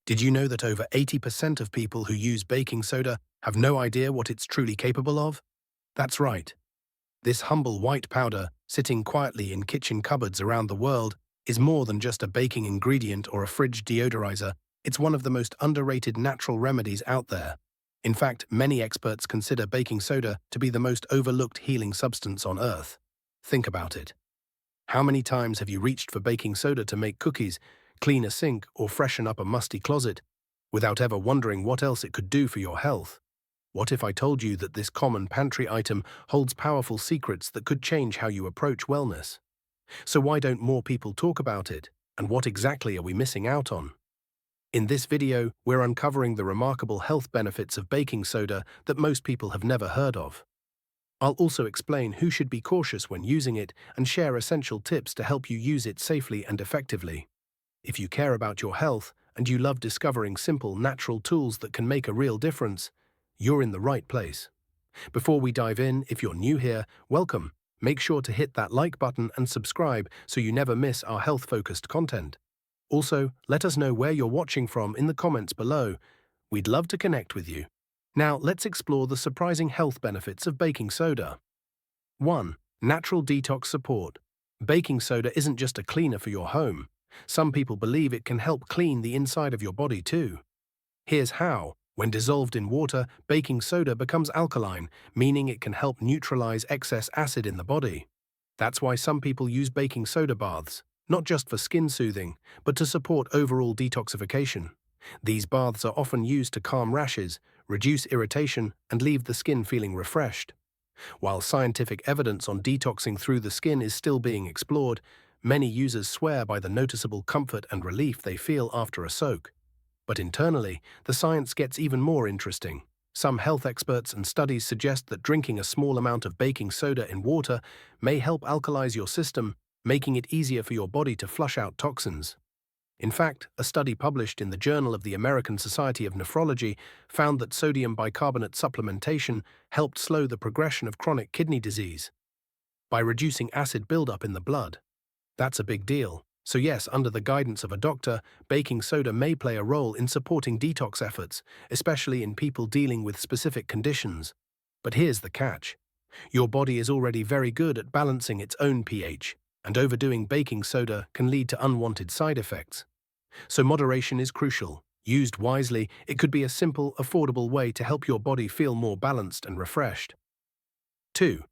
Did you know that over 80% of people who use baking soda have no idea what it's truly capable of? That's right. This humble white powder, sitting quietly in kitchen cupboards around the world, is more than just a baking ingredient or a fridge deodorizer. It's one of the most underrated natural remedies out there. In fact, many experts consider baking soda to be the most overlooked healing substance on Earth. Think about it. How many times have you reached for baking soda to make cookies, clean a sink, or freshen up a musty closet, without ever wondering what else it could do for your health? What if I told you that this common pantry item holds powerful secrets that could change how you approach wellness? So why don't more people talk about it, and what exactly are we missing out on? In this video, we're uncovering the remarkable health benefits of baking soda that most people have never heard of. I'll also explain who should be cautious when using it and share essential tips to help you use it safely and effectively. If you care about your health and you love discovering simple, natural tools that can make a real difference, you're in the right place. Before we dive in, if you're new here, welcome. Make sure to hit that like button and subscribe so you never miss our health-focused content. Also, let us know where you're watching from in the comments below. We'd love to connect with you. Now, let's explore the surprising health benefits of baking soda. 1. Natural detox support. Baking soda isn't just a cleaner for your home. Some people believe it can help clean the inside of your body too. Here's how. When dissolved in water, baking soda becomes alkaline, meaning it can help neutralize excess acid in the body. That's why some people use baking soda baths, not just for skin soothing, but to support overall detoxification. These baths are often used to calm rashes, reduce irritation, and leave the skin feeling refreshed. While scientific evidence on detoxing through the skin is still being explored, many users swear by the noticeable comfort and relief they feel after a soak. But internally, the science gets even more interesting. Some health experts and studies suggest that drinking a small amount of baking soda in water may help alkalize your system, making it easier for your body to flush out toxins. In fact, a study published in the Journal of the American Society of Nephrology found that sodium bicarbonate supplementation helped slow the progression of chronic kidney disease by reducing acid buildup in the blood. That's a big deal. So yes, under the guidance of a doctor, baking soda may play a role in supporting detox efforts, especially in people dealing with specific conditions. But here's the catch. Your body is already very good at balancing its own pH, and overdoing baking soda can lead to unwanted side effects. So moderation is crucial. Used wisely, it could be a simple, affordable way to help your body feel more balanced and refreshed. 2.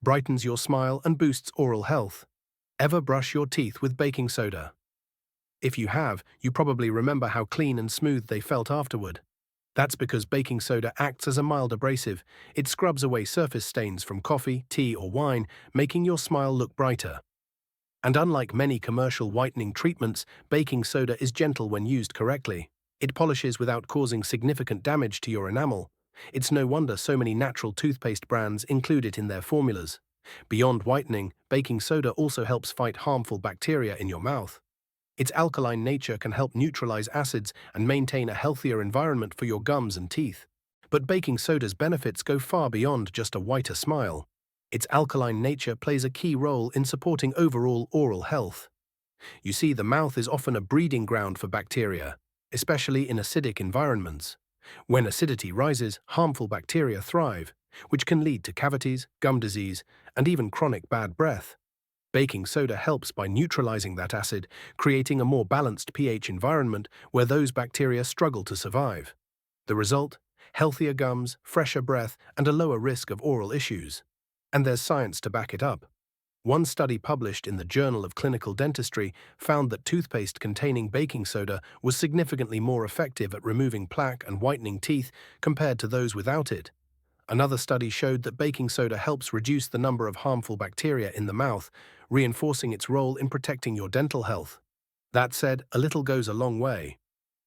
Brightens your smile and boosts oral health. Ever brush your teeth with baking soda? If you have, you probably remember how clean and smooth they felt afterward. That's because baking soda acts as a mild abrasive. It scrubs away surface stains from coffee, tea, or wine, making your smile look brighter. And unlike many commercial whitening treatments, baking soda is gentle when used correctly. It polishes without causing significant damage to your enamel. It's no wonder so many natural toothpaste brands include it in their formulas. Beyond whitening, baking soda also helps fight harmful bacteria in your mouth. Its alkaline nature can help neutralize acids and maintain a healthier environment for your gums and teeth. But baking soda's benefits go far beyond just a whiter smile. Its alkaline nature plays a key role in supporting overall oral health. You see, the mouth is often a breeding ground for bacteria, especially in acidic environments. When acidity rises, harmful bacteria thrive, which can lead to cavities, gum disease, and even chronic bad breath. Baking soda helps by neutralizing that acid, creating a more balanced pH environment where those bacteria struggle to survive. The result? Healthier gums, fresher breath, and a lower risk of oral issues. And there's science to back it up. One study published in the Journal of Clinical Dentistry found that toothpaste containing baking soda was significantly more effective at removing plaque and whitening teeth compared to those without it. Another study showed that baking soda helps reduce the number of harmful bacteria in the mouth, reinforcing its role in protecting your dental health. That said, a little goes a long way.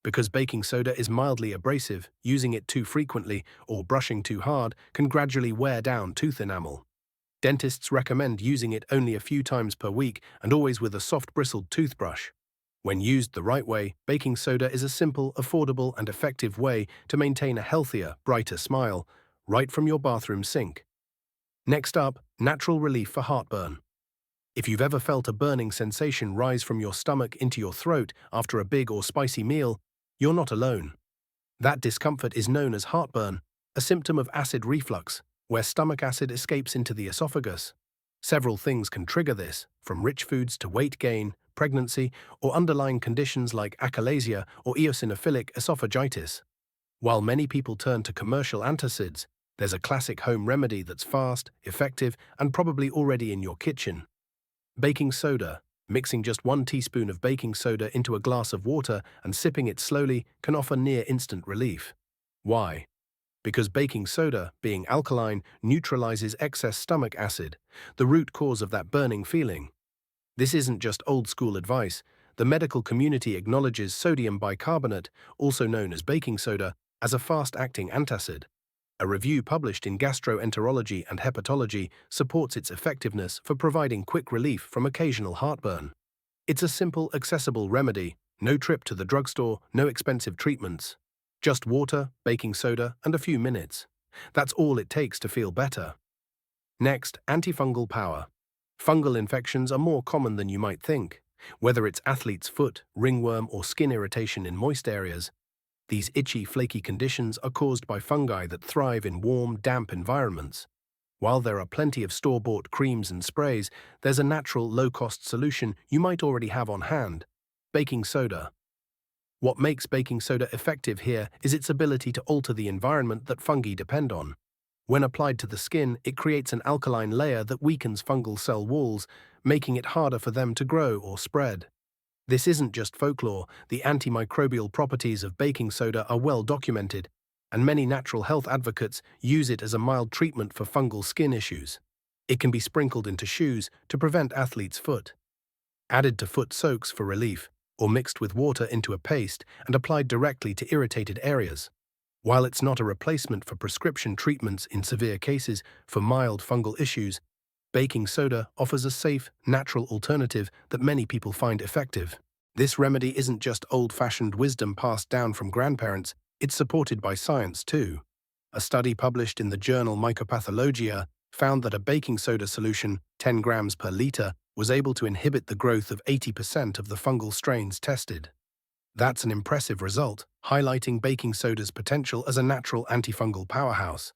Because baking soda is mildly abrasive, using it too frequently or brushing too hard can gradually wear down tooth enamel. Dentists recommend using it only a few times per week and always with a soft bristled toothbrush. When used the right way, baking soda is a simple, affordable, and effective way to maintain a healthier, brighter smile, right from your bathroom sink. Next up, natural relief for heartburn. If you've ever felt a burning sensation rise from your stomach into your throat after a big or spicy meal, You're not alone. That discomfort is known as heartburn, a symptom of acid reflux, where stomach acid escapes into the esophagus. Several things can trigger this, from rich foods to weight gain, pregnancy, or underlying conditions like achalasia or eosinophilic esophagitis. While many people turn to commercial antacids, there's a classic home remedy that's fast, effective, and probably already in your kitchen. Baking soda. Mixing just 1 teaspoon of baking soda into a glass of water and sipping it slowly can offer near-instant relief. Why? Because baking soda, being alkaline, neutralizes excess stomach acid, the root cause of that burning feeling. This isn't just old-school advice. The medical community acknowledges sodium bicarbonate, also known as baking soda, as a fast-acting antacid. A review published in Gastroenterology and Hepatology supports its effectiveness for providing quick relief from occasional heartburn. It's a simple, accessible remedy, no trip to the drugstore, no expensive treatments. Just water, baking soda, and a few minutes. That's all it takes to feel better. Next, antifungal power. Fungal infections are more common than you might think. Whether it's athlete's foot, ringworm, or skin irritation in moist areas, these itchy, flaky conditions are caused by fungi that thrive in warm, damp environments. While there are plenty of store-bought creams and sprays, there's a natural, low-cost solution you might already have on hand: baking soda. What makes baking soda effective here is its ability to alter the environment that fungi depend on. When applied to the skin, it creates an alkaline layer that weakens fungal cell walls, making it harder for them to grow or spread. This isn't just folklore. The antimicrobial properties of baking soda are well documented, and many natural health advocates use it as a mild treatment for fungal skin issues. It can be sprinkled into shoes to prevent athlete's foot, added to foot soaks for relief, or mixed with water into a paste and applied directly to irritated areas. While it's not a replacement for prescription treatments in severe cases for mild fungal issues, baking soda offers a safe, natural alternative that many people find effective. This remedy isn't just old-fashioned wisdom passed down from grandparents, it's supported by science too. A study published in the journal Mycopathologia found that a baking soda solution, 10 grams per liter, was able to inhibit the growth of 80% of the fungal strains tested. That's an impressive result, highlighting baking soda's potential as a natural antifungal powerhouse.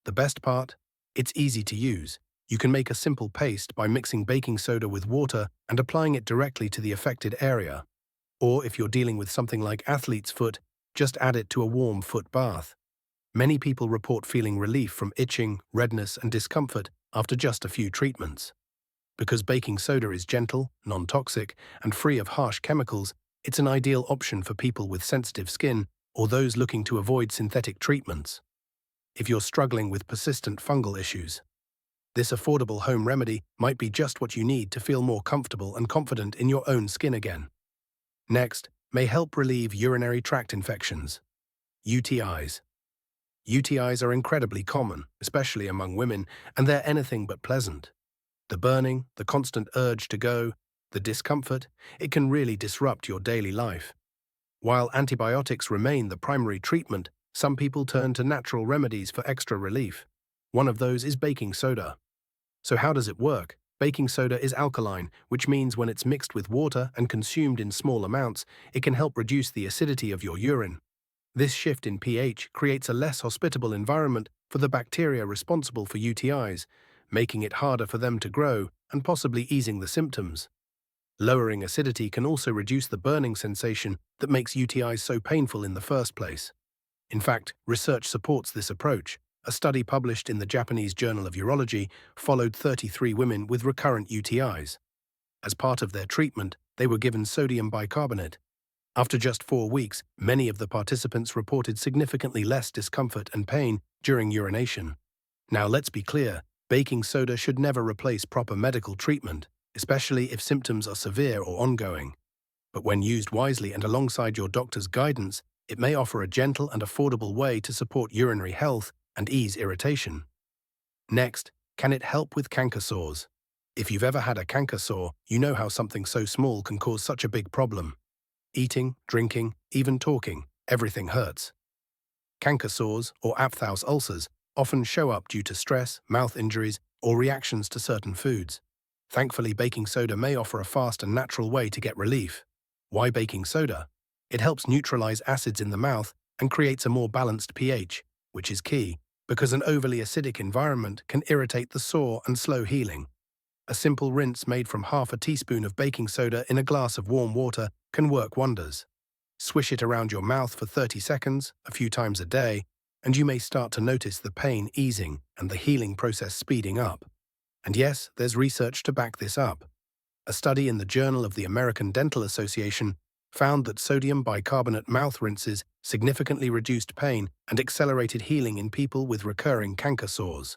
The best part? It's easy to use. You can make a simple paste by mixing baking soda with water and applying it directly to the affected area. Or if you're dealing with something like athlete's foot, just add it to a warm foot bath. Many people report feeling relief from itching, redness, and discomfort after just a few treatments. Because baking soda is gentle, non-toxic, and free of harsh chemicals, it's an ideal option for people with sensitive skin or those looking to avoid synthetic treatments. If you're struggling with persistent fungal issues, this affordable home remedy might be just what you need to feel more comfortable and confident in your own skin again. Next, may help relieve urinary tract infections. UTIs. UTIs are incredibly common, especially among women, and they're anything but pleasant. The burning, the constant urge to go, the discomfort, it can really disrupt your daily life. While antibiotics remain the primary treatment, some people turn to natural remedies for extra relief. One of those is baking soda. So how does it work? Baking soda is alkaline, which means when it's mixed with water and consumed in small amounts, it can help reduce the acidity of your urine. This shift in pH creates a less hospitable environment for the bacteria responsible for UTIs, making it harder for them to grow and possibly easing the symptoms. Lowering acidity can also reduce the burning sensation that makes UTIs so painful in the first place. In fact, research supports this approach. A study published in the Japanese Journal of Urology followed 33 women with recurrent UTIs. As part of their treatment, they were given sodium bicarbonate. After just 4 weeks, many of the participants reported significantly less discomfort and pain during urination. Now let's be clear, baking soda should never replace proper medical treatment, especially if symptoms are severe or ongoing. But when used wisely and alongside your doctor's guidance, it may offer a gentle and affordable way to support urinary health and ease irritation. Next, can it help with canker sores? If you've ever had a canker sore, you know how something so small can cause such a big problem. Eating, drinking, even talking, everything hurts. Canker sores, or aphthous ulcers, often show up due to stress, mouth injuries, or reactions to certain foods. Thankfully, baking soda may offer a fast and natural way to get relief. Why baking soda? It helps neutralize acids in the mouth and creates a more balanced pH, which is key, because an overly acidic environment can irritate the sore and slow healing. A simple rinse made from half a teaspoon of baking soda in a glass of warm water can work wonders. Swish it around your mouth for 30 seconds, a few times a day, and you may start to notice the pain easing and the healing process speeding up. And yes, there's research to back this up. A study in the Journal of the American Dental Association found that sodium bicarbonate mouth rinses significantly reduced pain and accelerated healing in people with recurring canker sores.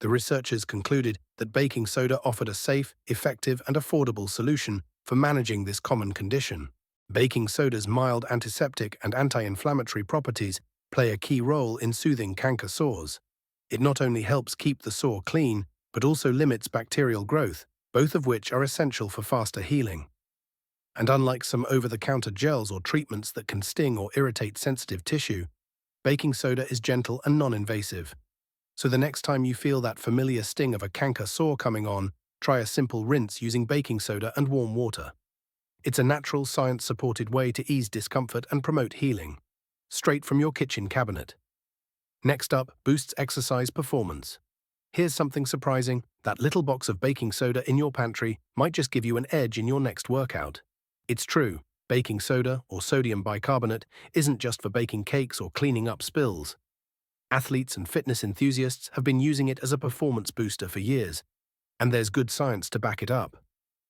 The researchers concluded that baking soda offered a safe, effective, and affordable solution for managing this common condition. Baking soda's mild antiseptic and anti-inflammatory properties play a key role in soothing canker sores. It not only helps keep the sore clean, but also limits bacterial growth, both of which are essential for faster healing. And unlike some over-the-counter gels or treatments that can sting or irritate sensitive tissue, baking soda is gentle and non-invasive. So the next time you feel that familiar sting of a canker sore coming on, try a simple rinse using baking soda and warm water. It's a natural, science-supported way to ease discomfort and promote healing, straight from your kitchen cabinet. Next up, boosts exercise performance. Here's something surprising: that little box of baking soda in your pantry might just give you an edge in your next workout. It's true, baking soda, or sodium bicarbonate, isn't just for baking cakes or cleaning up spills. Athletes and fitness enthusiasts have been using it as a performance booster for years, and there's good science to back it up.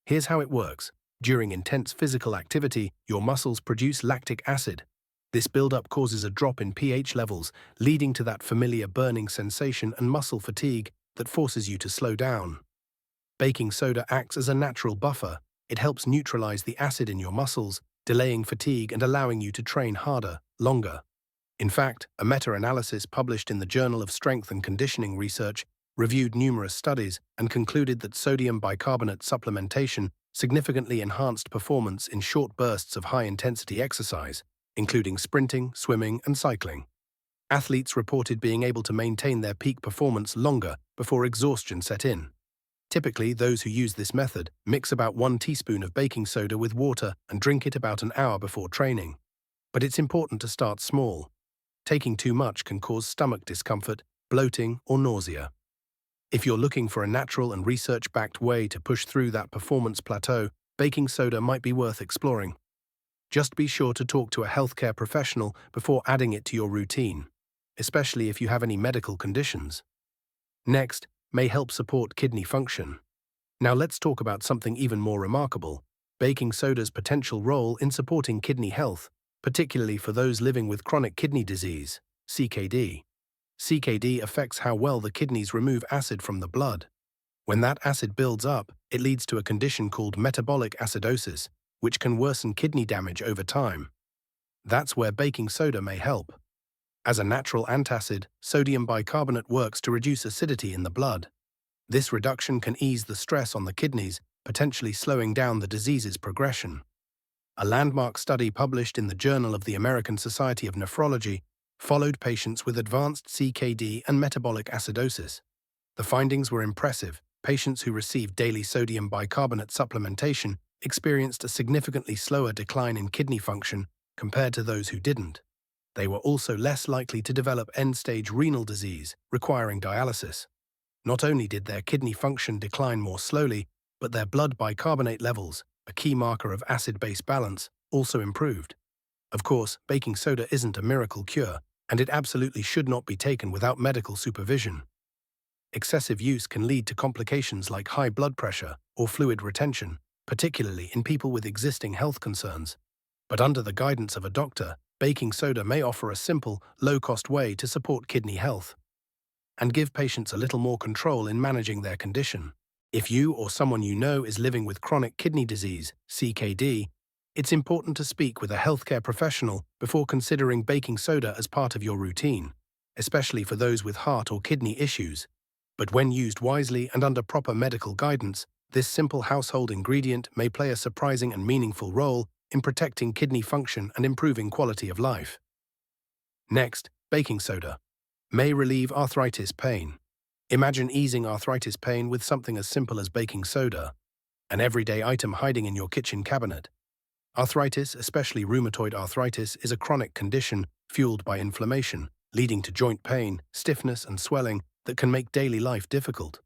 Here's how it works. During intense physical activity, your muscles produce lactic acid. This buildup causes a drop in pH levels, leading to that familiar burning sensation and muscle fatigue that forces you to slow down. Baking soda acts as a natural buffer. It helps neutralize the acid in your muscles, delaying fatigue and allowing you to train harder, longer. In fact, a meta-analysis published in the Journal of Strength and Conditioning Research reviewed numerous studies and concluded that sodium bicarbonate supplementation significantly enhanced performance in short bursts of high-intensity exercise, including sprinting, swimming, and cycling. Athletes reported being able to maintain their peak performance longer before exhaustion set in. Typically, those who use this method mix about 1 teaspoon of baking soda with water and drink it about an hour before training. But it's important to start small. Taking too much can cause stomach discomfort, bloating, or nausea. If you're looking for a natural and research-backed way to push through that performance plateau, baking soda might be worth exploring. Just be sure to talk to a healthcare professional before adding it to your routine, especially if you have any medical conditions. Next, may help support kidney function. Now let's talk about something even more remarkable: baking soda's potential role in supporting kidney health, particularly for those living with chronic kidney disease, CKD. CKD affects how well the kidneys remove acid from the blood. When that acid builds up, it leads to a condition called metabolic acidosis, which can worsen kidney damage over time. That's where baking soda may help. As a natural antacid, sodium bicarbonate works to reduce acidity in the blood. This reduction can ease the stress on the kidneys, potentially slowing down the disease's progression. A landmark study published in the Journal of the American Society of Nephrology followed patients with advanced CKD and metabolic acidosis. The findings were impressive. Patients who received daily sodium bicarbonate supplementation experienced a significantly slower decline in kidney function compared to those who didn't. They were also less likely to develop end-stage renal disease, requiring dialysis. Not only did their kidney function decline more slowly, but their blood bicarbonate levels, a key marker of acid-base balance, also improved. Of course, baking soda isn't a miracle cure, and it absolutely should not be taken without medical supervision. Excessive use can lead to complications like high blood pressure or fluid retention, particularly in people with existing health concerns. But under the guidance of a doctor, baking soda may offer a simple, low-cost way to support kidney health and give patients a little more control in managing their condition. If you or someone you know is living with chronic kidney disease, CKD, it's important to speak with a healthcare professional before considering baking soda as part of your routine, especially for those with heart or kidney issues. But when used wisely and under proper medical guidance, this simple household ingredient may play a surprising and meaningful role in protecting kidney function and improving quality of life. Next, baking soda may relieve arthritis pain. Imagine easing arthritis pain with something as simple as baking soda, an everyday item hiding in your kitchen cabinet. Arthritis, especially rheumatoid arthritis, is a chronic condition fueled by inflammation, leading to joint pain, stiffness, and swelling that can make daily life difficult.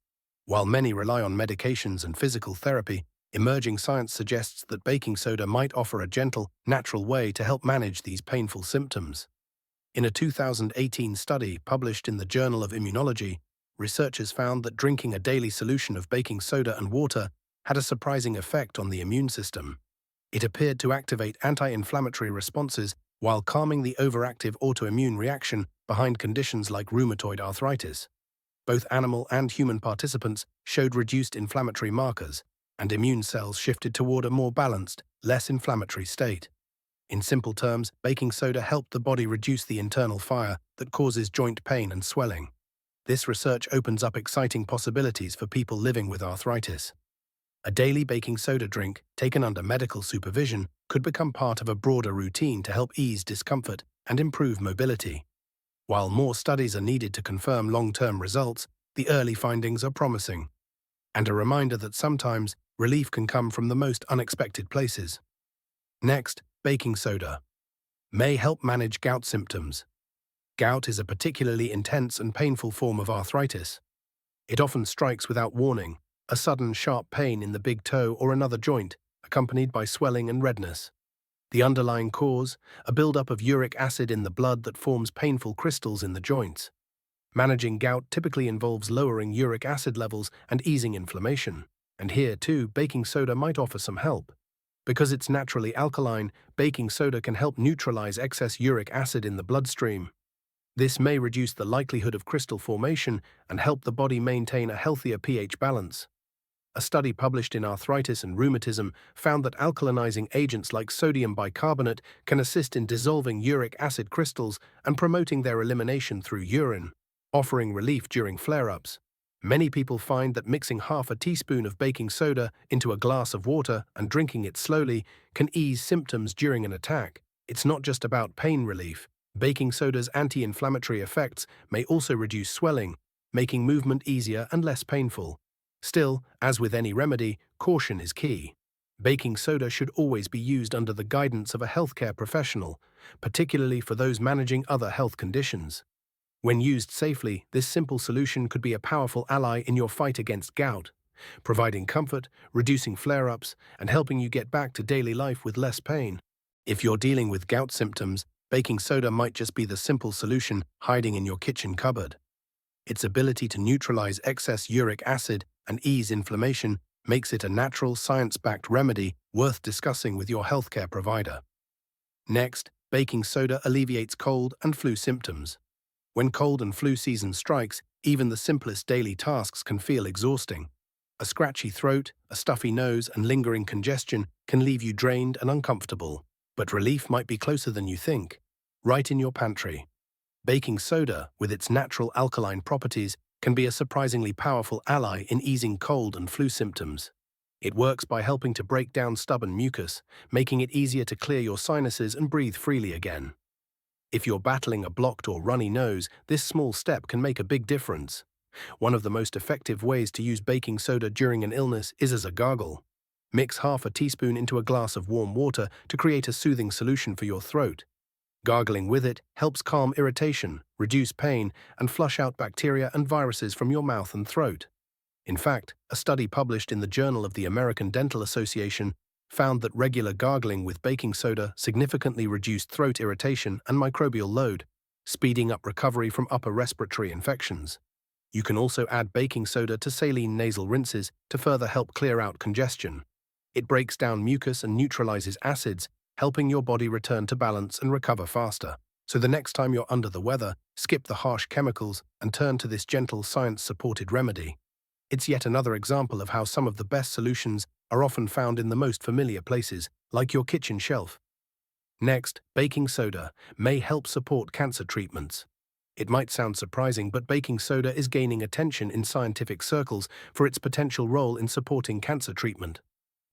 While many rely on medications and physical therapy, emerging science suggests that baking soda might offer a gentle, natural way to help manage these painful symptoms. In a 2018 study published in the Journal of Immunology, researchers found that drinking a daily solution of baking soda and water had a surprising effect on the immune system. It appeared to activate anti-inflammatory responses while calming the overactive autoimmune reaction behind conditions like rheumatoid arthritis. Both animal and human participants showed reduced inflammatory markers, and immune cells shifted toward a more balanced, less inflammatory state. In simple terms, baking soda helped the body reduce the internal fire that causes joint pain and swelling. This research opens up exciting possibilities for people living with arthritis. A daily baking soda drink, taken under medical supervision, could become part of a broader routine to help ease discomfort and improve mobility. While more studies are needed to confirm long-term results, the early findings are promising, and a reminder that sometimes relief can come from the most unexpected places. Next, baking soda may help manage gout symptoms. Gout is a particularly intense and painful form of arthritis. It often strikes without warning, a sudden sharp pain in the big toe or another joint, accompanied by swelling and redness. The underlying cause, a buildup of uric acid in the blood that forms painful crystals in the joints. Managing gout typically involves lowering uric acid levels and easing inflammation. And here, too, baking soda might offer some help. Because it's naturally alkaline, baking soda can help neutralize excess uric acid in the bloodstream. This may reduce the likelihood of crystal formation and help the body maintain a healthier pH balance. A study published in Arthritis and Rheumatism found that alkalinizing agents like sodium bicarbonate can assist in dissolving uric acid crystals and promoting their elimination through urine, offering relief during flare-ups. Many people find that mixing half a teaspoon of baking soda into a glass of water and drinking it slowly can ease symptoms during an attack. It's not just about pain relief. Baking soda's anti-inflammatory effects may also reduce swelling, making movement easier and less painful. Still, as with any remedy, caution is key. Baking soda should always be used under the guidance of a healthcare professional, particularly for those managing other health conditions. When used safely, this simple solution could be a powerful ally in your fight against gout, providing comfort, reducing flare-ups, and helping you get back to daily life with less pain. If you're dealing with gout symptoms, baking soda might just be the simple solution hiding in your kitchen cupboard. Its ability to neutralize excess uric acid and ease inflammation makes it a natural, science-backed remedy worth discussing with your healthcare provider. Next, baking soda alleviates cold and flu symptoms. When cold and flu season strikes, even the simplest daily tasks can feel exhausting. A scratchy throat, a stuffy nose, and lingering congestion can leave you drained and uncomfortable. But relief might be closer than you think, right in your pantry. Baking soda, with its natural alkaline properties, can be a surprisingly powerful ally in easing cold and flu symptoms. It works by helping to break down stubborn mucus, making it easier to clear your sinuses and breathe freely again. If you're battling a blocked or runny nose, this small step can make a big difference. One of the most effective ways to use baking soda during an illness is as a gargle. Mix half a teaspoon into a glass of warm water to create a soothing solution for your throat. Gargling with it helps calm irritation, reduce pain, and flush out bacteria and viruses from your mouth and throat. In fact, a study published in the Journal of the American Dental Association found that regular gargling with baking soda significantly reduced throat irritation and microbial load, speeding up recovery from upper respiratory infections. You can also add baking soda to saline nasal rinses to further help clear out congestion. It breaks down mucus and neutralizes acids, helping your body return to balance and recover faster. So the next time you're under the weather, skip the harsh chemicals and turn to this gentle, science-supported remedy. It's yet another example of how some of the best solutions are often found in the most familiar places, like your kitchen shelf. Next, baking soda may help support cancer treatments. It might sound surprising, but baking soda is gaining attention in scientific circles for its potential role in supporting cancer treatment.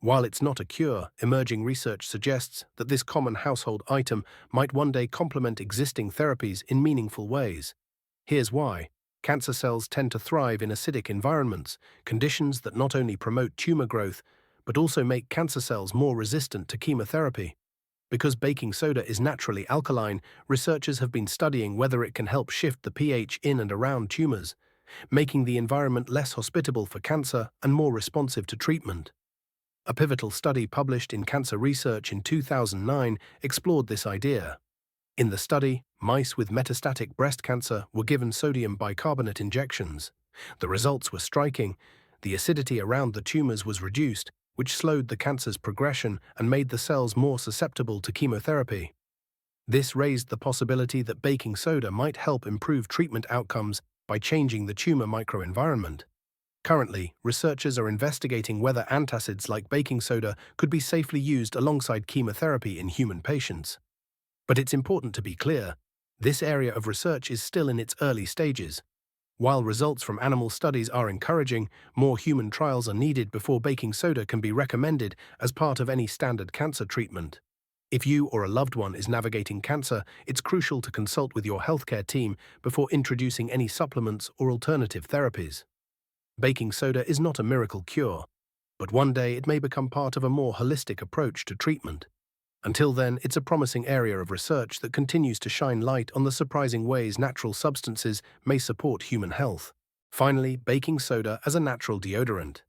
While it's not a cure, emerging research suggests that this common household item might one day complement existing therapies in meaningful ways. Here's why. Cancer cells tend to thrive in acidic environments, conditions that not only promote tumor growth, but also make cancer cells more resistant to chemotherapy. Because baking soda is naturally alkaline, researchers have been studying whether it can help shift the pH in and around tumors, making the environment less hospitable for cancer and more responsive to treatment. A pivotal study published in Cancer Research in 2009 explored this idea. In the study, mice with metastatic breast cancer were given sodium bicarbonate injections. The results were striking. The acidity around the tumors was reduced, which slowed the cancer's progression and made the cells more susceptible to chemotherapy. This raised the possibility that baking soda might help improve treatment outcomes by changing the tumor microenvironment. Currently, researchers are investigating whether antacids like baking soda could be safely used alongside chemotherapy in human patients. But it's important to be clear, this area of research is still in its early stages. While results from animal studies are encouraging, more human trials are needed before baking soda can be recommended as part of any standard cancer treatment. If you or a loved one is navigating cancer, it's crucial to consult with your healthcare team before introducing any supplements or alternative therapies. Baking soda is not a miracle cure, but one day it may become part of a more holistic approach to treatment. Until then, it's a promising area of research that continues to shine light on the surprising ways natural substances may support human health. Finally, baking soda as a natural deodorant.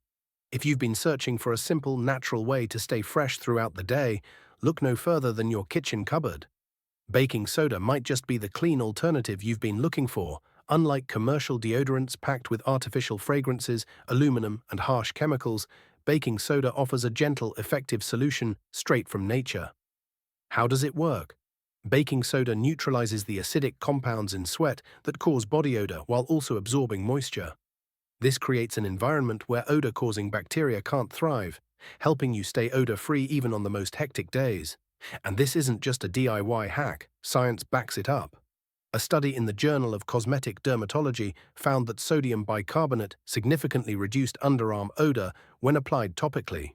If you've been searching for a simple, natural way to stay fresh throughout the day, look no further than your kitchen cupboard. Baking soda might just be the clean alternative you've been looking for. Unlike commercial deodorants packed with artificial fragrances, aluminum, and harsh chemicals, baking soda offers a gentle, effective solution straight from nature. How does it work? Baking soda neutralizes the acidic compounds in sweat that cause body odor while also absorbing moisture. This creates an environment where odor-causing bacteria can't thrive, helping you stay odor-free even on the most hectic days. And this isn't just a DIY hack, science backs it up. A study in the Journal of Cosmetic Dermatology found that sodium bicarbonate significantly reduced underarm odor when applied topically.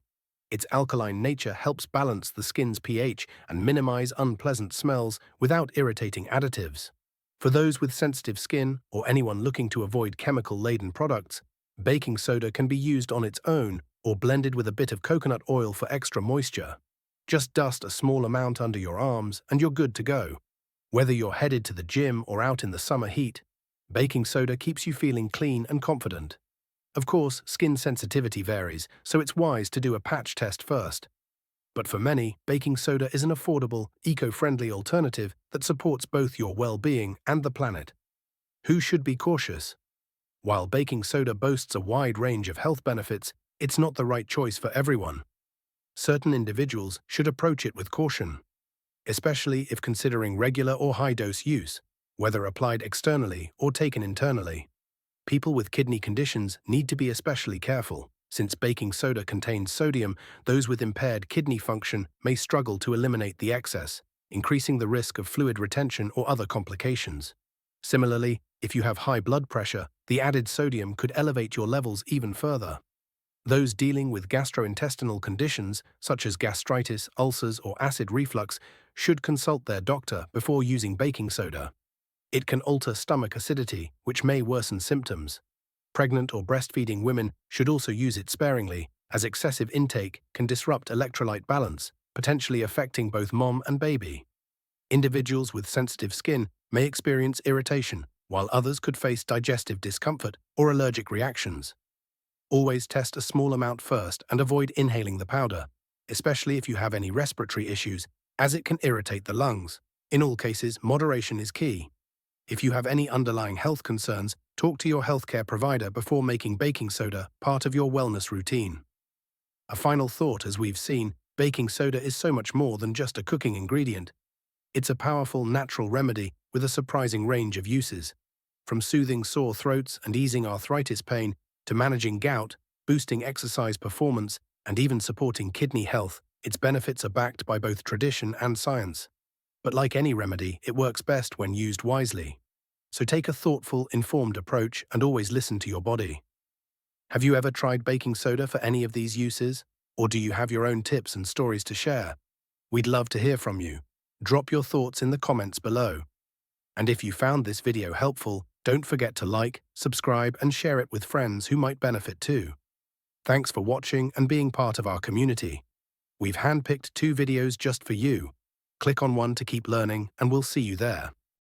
Its alkaline nature helps balance the skin's pH and minimize unpleasant smells without irritating additives. For those with sensitive skin or anyone looking to avoid chemical-laden products, baking soda can be used on its own or blended with a bit of coconut oil for extra moisture. Just dust a small amount under your arms and you're good to go. Whether you're headed to the gym or out in the summer heat, baking soda keeps you feeling clean and confident. Of course, skin sensitivity varies, so it's wise to do a patch test first. But for many, baking soda is an affordable, eco-friendly alternative that supports both your well-being and the planet. Who should be cautious? While baking soda boasts a wide range of health benefits, it's not the right choice for everyone. Certain individuals should approach it with caution, especially if considering regular or high-dose use, whether applied externally or taken internally. People with kidney conditions need to be especially careful. Since baking soda contains sodium, those with impaired kidney function may struggle to eliminate the excess, increasing the risk of fluid retention or other complications. Similarly, if you have high blood pressure, the added sodium could elevate your levels even further. Those dealing with gastrointestinal conditions, such as gastritis, ulcers, or acid reflux, should consult their doctor before using baking soda. It can alter stomach acidity, which may worsen symptoms. Pregnant or breastfeeding women should also use it sparingly, as excessive intake can disrupt electrolyte balance, potentially affecting both mom and baby. Individuals with sensitive skin may experience irritation, while others could face digestive discomfort or allergic reactions. Always test a small amount first and avoid inhaling the powder, especially if you have any respiratory issues, as it can irritate the lungs. In all cases, moderation is key. If you have any underlying health concerns, talk to your healthcare provider before making baking soda part of your wellness routine. A final thought: as we've seen, baking soda is so much more than just a cooking ingredient. It's a powerful, natural remedy with a surprising range of uses. From soothing sore throats and easing arthritis pain, to managing gout, boosting exercise performance, and even supporting kidney health, its benefits are backed by both tradition and science. But like any remedy, it works best when used wisely. So take a thoughtful, informed approach and always listen to your body. Have you ever tried baking soda for any of these uses? Or do you have your own tips and stories to share? We'd love to hear from you. Drop your thoughts in the comments below. And if you found this video helpful, don't forget to like, subscribe, and share it with friends who might benefit too. Thanks for watching and being part of our community. We've handpicked 2 videos just for you. Click on one to keep learning, and we'll see you there.